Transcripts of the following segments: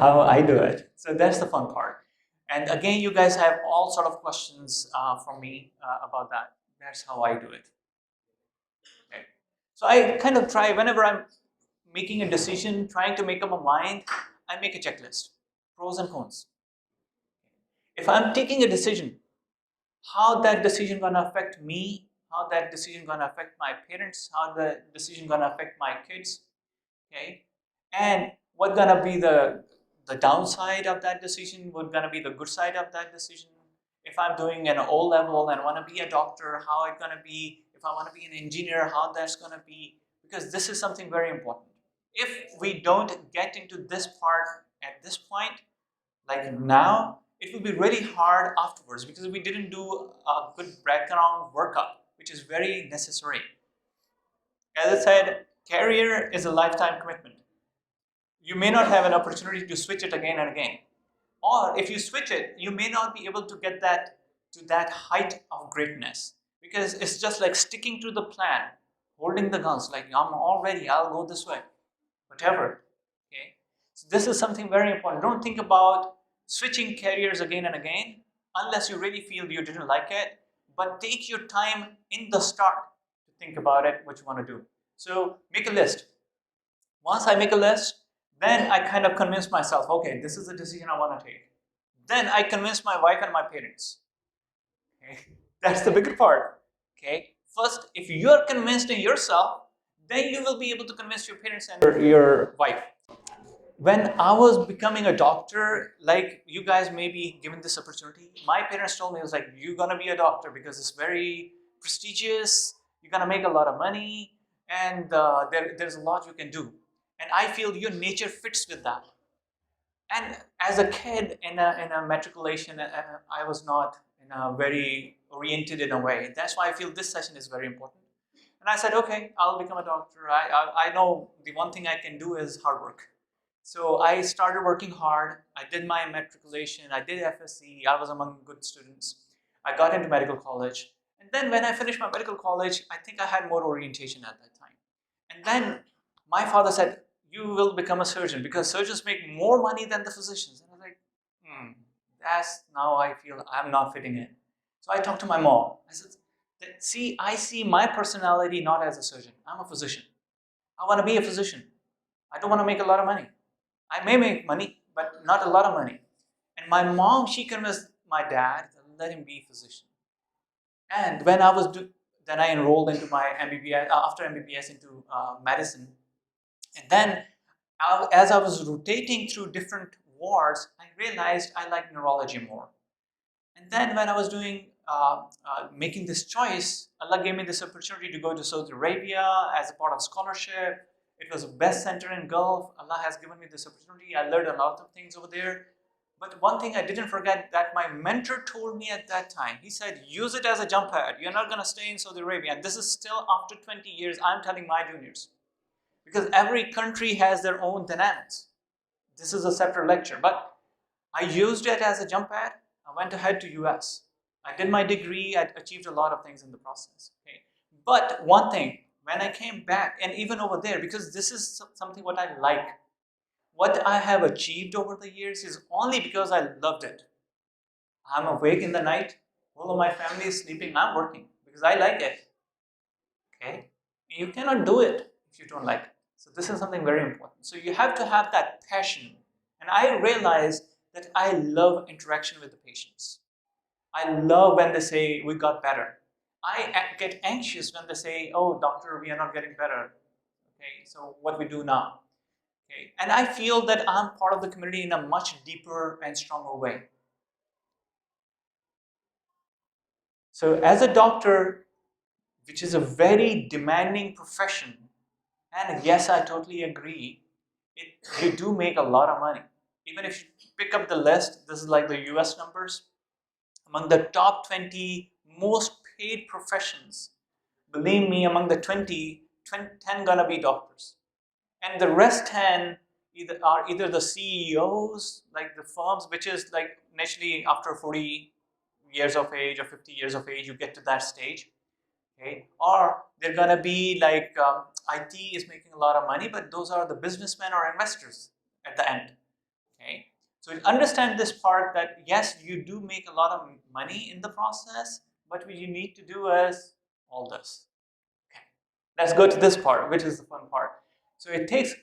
how I do it. So that's the fun part. And again, you guys have all sort of questions from me about that. That's how I do it. Okay. So I kind of try, whenever I'm making a decision, trying to make up my mind, I make a checklist, pros and cons. If I'm taking a decision, how that decision gonna affect me, how that decision gonna affect my parents, how the decision gonna affect my kids, okay? And what gonna be the downside of that decision, what gonna be the good side of that decision. If I'm doing an O level and wanna be a doctor, how it gonna be, if I wanna be an engineer, how that's gonna be, because this is something very important. If we don't get into this part at this point, like now, it will be really hard afterwards because we didn't do a good background workup, which is very necessary. As I said, career is a lifetime commitment. You may not have an opportunity to switch it again and again. Or if you switch it, you may not be able to get that to that height of greatness because it's just like sticking to the plan, holding the guns, like I'm all ready, I'll go this way, whatever. Okay. So this is something very important. Don't think about switching careers again and again unless you really feel you didn't like it, but take your time in the start to think about it, what you want to do. So make a list. Once I make a list, then I kind of convince myself, okay, this is the decision I want to take. Then I convince my wife and my parents. Okay? That's the bigger part. Okay? First, if you're convinced in yourself, then you will be able to convince your parents and your wife. When I was becoming a doctor, like you guys may be given this opportunity, my parents told me, it was like, you're gonna be a doctor because it's very prestigious, you're gonna make a lot of money, and there's a lot you can do. And I feel your nature fits with that. And as a kid in a matriculation, I was not in a very oriented in a way. That's why I feel this session is very important. And I said, okay, I'll become a doctor. I know the one thing I can do is hard work. So I started working hard. I did my matriculation. I did FSC. I was among good students. I got into medical college. And then when I finished my medical college, I think I had more orientation at that time. And then my father said, you will become a surgeon because surgeons make more money than the physicians. And I was like, that's now I feel I'm not fitting in. So I talked to my mom. I said, see, I see my personality not as a surgeon. I'm a physician. I want to be a physician. I don't want to make a lot of money. I may make money, but not a lot of money. And my mom, she convinced my dad to let him be a physician. And when then I enrolled into my MBBS, after MBBS into medicine. And then as I was rotating through different wards, I realized I like neurology more. And then when I was doing, making this choice, Allah gave me this opportunity to go to Saudi Arabia as a part of scholarship. It was the best center in Gulf. Allah has given me this opportunity. I learned a lot of things over there. But one thing I didn't forget that my mentor told me at that time, he said, use it as a jump pad. You're not going to stay in Saudi Arabia. And this is still after 20 years, I'm telling my juniors. Because every country has their own dynamics. This is a separate lecture. But I used it as a jump pad. I went ahead to US. I did my degree. I achieved a lot of things in the process. Okay? But one thing, when I came back, and even over there, because this is something what I like, what I have achieved over the years is only because I loved it. I'm awake in the night, all of my family is sleeping, I'm working because I like it. Okay? You cannot do it if you don't like it. So this is something very important. So you have to have that passion. And I realized that I love interaction with the patients. I love when they say, we got better. I get anxious when they say, oh, doctor, we are not getting better. Okay, so what we do now? Okay, and I feel that I'm part of the community in a much deeper and stronger way. So as a doctor, which is a very demanding profession, and yes, I totally agree, you do make a lot of money. Even if you pick up the list, this is like the US numbers, among the top 20 most paid professions, believe me, among the 10 gonna be doctors. And the rest 10 are either the CEOs, like the firms, which is like naturally after 40 years of age or 50 years of age, you get to that stage. Okay? Or they're gonna be like IT is making a lot of money, but those are the businessmen or investors at the end. Okay? So understand this part that yes, you do make a lot of money in the process, but what you need to do is all this. Okay. Let's go to this part, which is the fun part. So it takes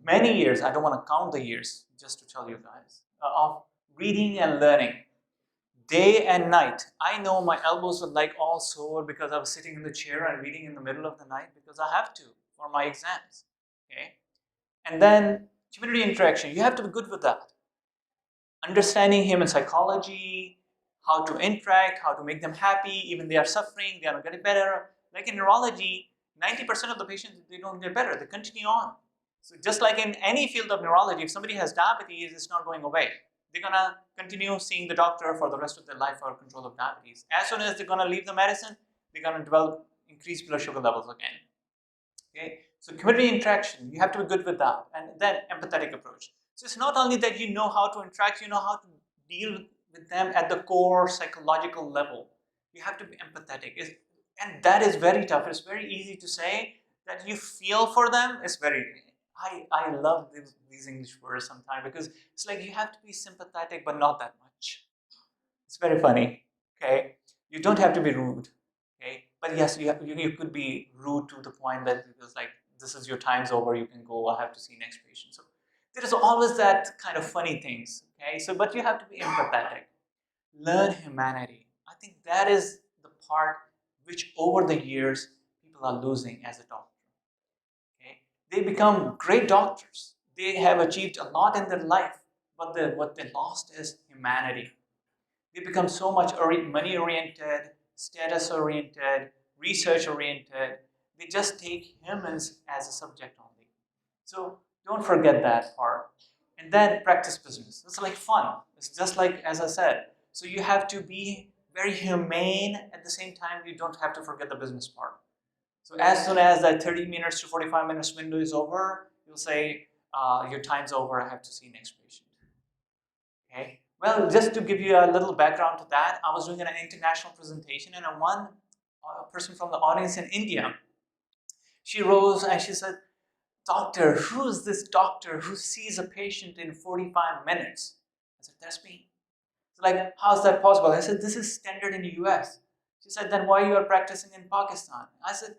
many years, I don't want to count the years, just to tell you guys, of reading and learning. Day and night. I know my elbows were like all sore because I was sitting in the chair and reading in the middle of the night because I have to for my exams. Okay. And then community interaction. You have to be good with that. Understanding human psychology, how to interact, how to make them happy, even they are suffering, they are not getting better. Like in neurology, 90% of the patients, they don't get better, they continue on. So just like in any field of neurology, if somebody has diabetes, it's not going away. They're gonna continue seeing the doctor for the rest of their life for control of diabetes. As soon as they're gonna leave the medicine, they're gonna develop increased blood sugar levels again. Okay, so community interaction, you have to be good with that, and then empathetic approach. So it's not only that you know how to interact, you know how to deal with them at the core psychological level. You have to be empathetic, and that is very tough. It's very easy to say that you feel for them. It's very, I love these English words sometimes because it's like you have to be sympathetic, but not that much. It's very funny. Okay, you don't have to be rude. Okay, but yes, you could be rude to the point that it was like, this is your time's over, you can go, I have to see next patient. So there is always that kind of funny things. Okay, so but you have to be empathetic, learn humanity. I think that is the part which over the years people are losing as a doctor. Okay, they become great doctors, they have achieved a lot in their life, but what they lost is humanity. They become so much money oriented, status oriented, research oriented. They just take humans as a subject only. So don't forget that part. And then practice business. It's like fun. It's just like, as I said. So you have to be very humane at the same time. You don't have to forget the business part. So as soon as that 30 minutes to 45 minutes window is over, you'll say, your time's over, I have to see next patient. Okay. Well, just to give you a little background to that, I was doing an international presentation, and one person from the audience in India, she rose and she said, "Doctor, who's this doctor who sees a patient in 45 minutes?" I said, "That's me." So like, how's that possible? I said, "This is standard in the US." She said, "Then why you are practicing in Pakistan?" I said,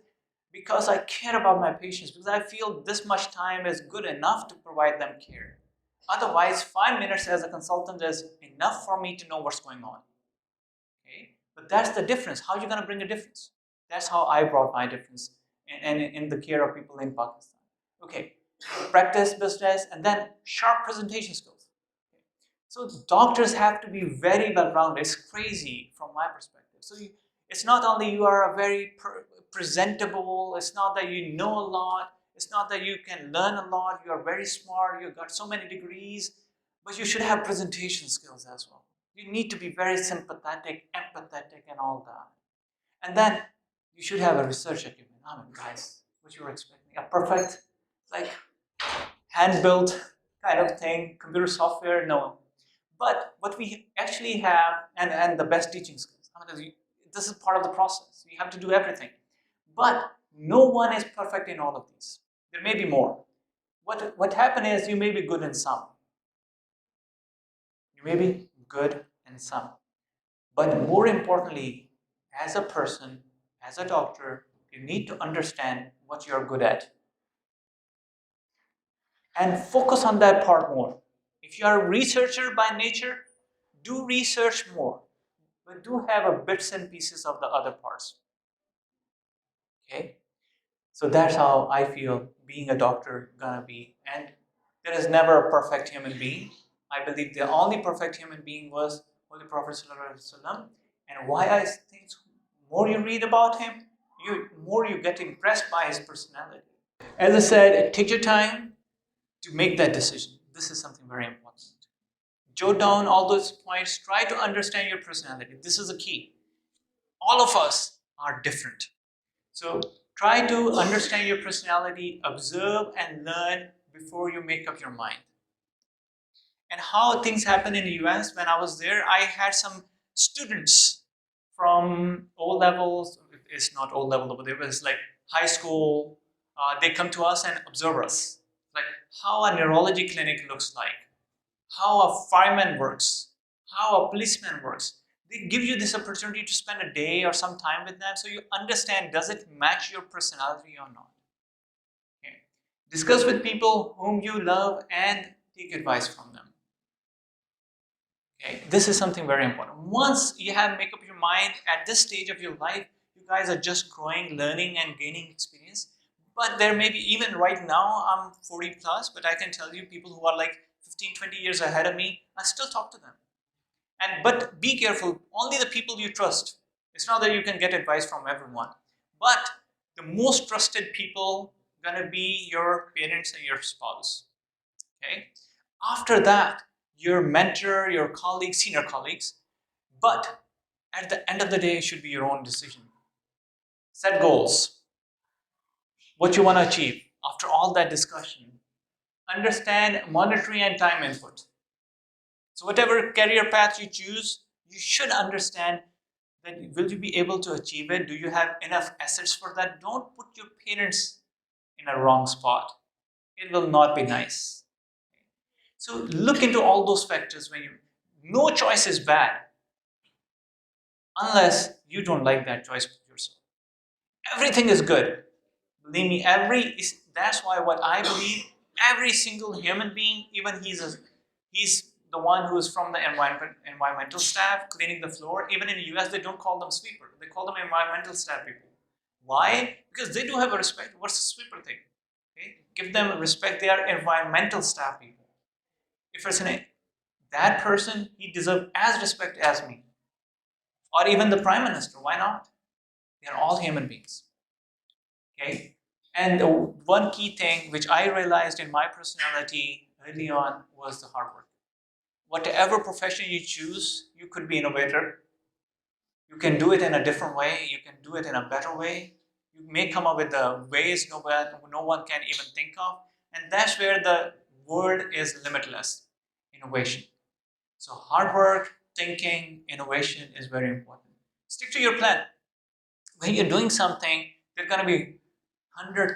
"Because I care about my patients, because I feel this much time is good enough to provide them care. Otherwise, 5 minutes as a consultant is enough for me to know what's going on." Okay? But that's the difference. How are you going to bring a difference? That's how I brought my difference in the care of people in Pakistan. Okay, practice business and then sharp presentation skills. Okay. So doctors have to be very well rounded. It's crazy from my perspective. So it's not only you are a very presentable, it's not that you know a lot, it's not that you can learn a lot, you are very smart, you've got so many degrees, but you should have presentation skills as well. You need to be very sympathetic, empathetic, and all that. And then you should have a research acumen. I mean, guys, what you were expecting? A perfect, like, hand-built kind of thing, computer software? No. But what we actually have, and the best teaching skills. I mean, this is part of the process. You have to do everything. But no one is perfect in all of these. There may be more. What happened is you may be good in some. You may be good in some. But more importantly, as a person, as a doctor, you need to understand what you're good at and focus on that part more. If you are a researcher by nature, do research more, but do have a bits and pieces of the other parts. Okay? So that's how I feel being a doctor gonna be. And there is never a perfect human being. I believe the only perfect human being was Holy Prophet ﷺ. And why I think more you read about him, more you get impressed by his personality. As I said, take your time to make that decision. This is something very important. Jot down all those points. Try to understand your personality. This is a key. All of us are different. So try to understand your personality, observe and learn before you make up your mind. And how things happen in the US, when I was there, I had some students from O levels, it's not O level, but it was like high school. They come to us and observe us, like how a neurology clinic looks like. how a fireman works, how a policeman works. They give you this opportunity to spend a day or some time with them so you understand, does it match your personality or not? Okay. Discuss with people whom you love and take advice from them. Okay. This is something very important. Once you have make up your mind at this stage of your life, you guys are just growing, learning and gaining experience. But there may be, even right now, I'm 40 plus, but I can tell you people who are like 15, 20 years ahead of me, I still talk to them. But be careful, only the people you trust. It's not that you can get advice from everyone, but the most trusted people gonna be your parents and your spouse. Okay. After that, your mentor, your colleagues, senior colleagues. But at the end of the day, it should be your own decision. Set goals. What you want to achieve after all that discussion. Understand monetary and time input. So whatever career path you choose, you should understand that will you be able to achieve it? Do you have enough assets for that? Don't put your parents in a wrong spot. It will not be nice. So look into all those factors when you, no choice is bad unless you don't like that choice yourself. Everything is good. Believe me, that's why what I believe, every single human being, even he's the one who is from the environmental staff cleaning the floor. Even in the US, they don't call them sweeper. They call them environmental staff people. Why? Because they do have a respect. What's the sweeper thing? Okay? Give them a respect. They are environmental staff people. If it's that person, he deserves as respect as me. Or even the prime minister. Why not? They are all human beings. Okay? And one key thing which I realized in my personality early on was the hard work. Whatever profession you choose, you could be innovator. You can do it in a different way. You can do it in a better way. You may come up with the ways no one can even think of. And that's where the world is limitless. Innovation. So hard work, thinking, innovation is very important. Stick to your plan. When you're doing something, there are going to be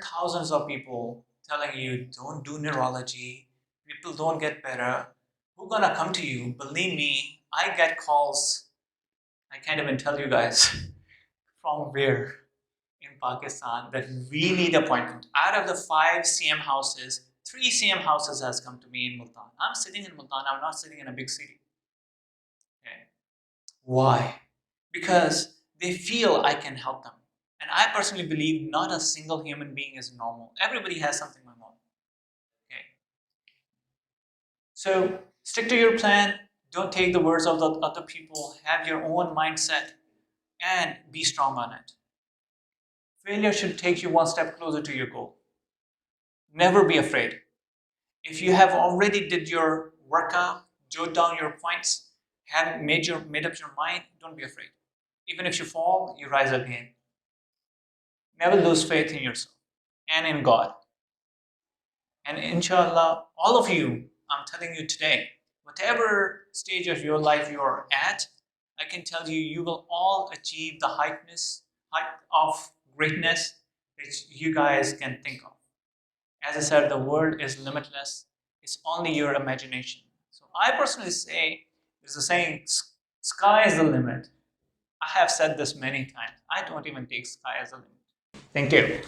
thousands of people telling you don't do neurology, people don't get better. Who's gonna come to you? Believe me, I get calls, I can't even tell you guys from where in Pakistan that we need appointment. Out of the 5 CM houses, 3 CM houses has come to me in Multan. I'm sitting in Multan, I'm not sitting in a big city. Okay. Why? Because they feel I can help them. And I personally believe not a single human being is normal. Everybody has something wrong. Okay. So stick to your plan. Don't take the words of the other people. Have your own mindset and be strong on it. Failure should take you one step closer to your goal. Never be afraid. If you have already did your workout, jot down your points, have made up your mind, don't be afraid. Even if you fall, you rise again. Never lose faith in yourself and in God. And inshallah, all of you, I'm telling you today, whatever stage of your life you're at, I can tell you, you will all achieve the height of greatness which you guys can think of. As I said, the world is limitless. It's only your imagination. So I personally say, there's a saying, sky is the limit. I have said this many times. I don't even take sky as a limit. Thank you.